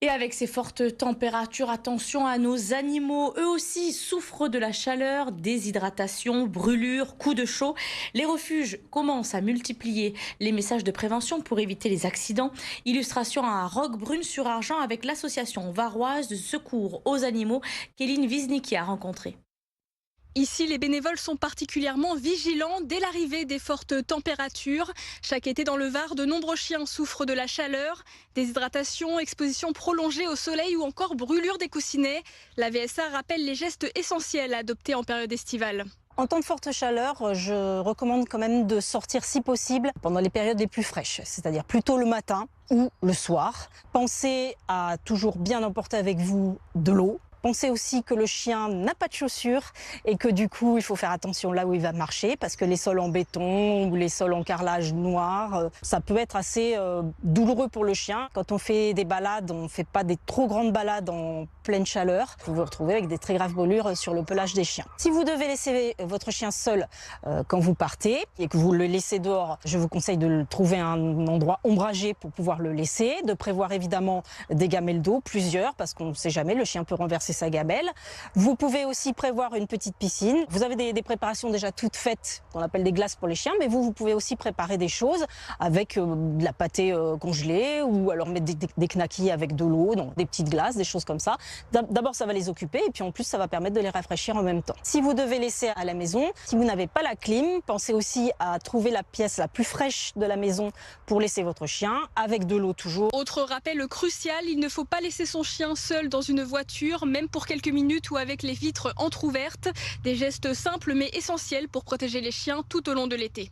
Et avec ces fortes températures, attention à nos animaux. Eux aussi souffrent de la chaleur, déshydratation, brûlures, coups de chaud. Les refuges commencent à multiplier les messages de prévention pour éviter les accidents. Illustration à Roquebrune-sur-Argent avec l'association varoise de secours aux animaux qu'Éline Wiznicki a rencontrée. Ici, les bénévoles sont particulièrement vigilants dès l'arrivée des fortes températures. Chaque été dans le Var, de nombreux chiens souffrent de la chaleur, déshydratation, exposition prolongée au soleil ou encore brûlure des coussinets. La VSA rappelle les gestes essentiels à adopter en période estivale. En temps de forte chaleur, je recommande quand même de sortir si possible pendant les périodes les plus fraîches, c'est-à-dire plutôt le matin ou le soir. Pensez à toujours bien emporter avec vous de l'eau. Pensez aussi que le chien n'a pas de chaussures et que du coup, il faut faire attention là où il va marcher parce que les sols en béton ou les sols en carrelage noir, ça peut être assez douloureux pour le chien. Quand on fait des balades, on ne fait pas des trop grandes balades en pleine chaleur. Vous vous retrouvez avec des très graves brûlures sur le pelage des chiens. Si vous devez laisser votre chien seul quand vous partez et que vous le laissez dehors, je vous conseille de trouver un endroit ombragé pour pouvoir le laisser, de prévoir évidemment des gamelles d'eau, plusieurs, parce qu'on ne sait jamais, le chien peut renverser sa gamelle. Vous pouvez aussi prévoir une petite piscine. Vous avez des préparations déjà toutes faites, qu'on appelle des glaces pour les chiens, mais vous pouvez aussi préparer des choses avec de la pâtée congelée ou alors mettre des knackis avec de l'eau, donc des petites glaces, des choses comme ça. D'abord, ça va les occuper et puis en plus, ça va permettre de les rafraîchir en même temps. Si vous devez laisser à la maison, si vous n'avez pas la clim, pensez aussi à trouver la pièce la plus fraîche de la maison pour laisser votre chien, avec de l'eau toujours. Autre rappel crucial, il ne faut pas laisser son chien seul dans une voiture, même pour quelques minutes ou avec les vitres entr'ouvertes. Des gestes simples mais essentiels pour protéger les chiens tout au long de l'été.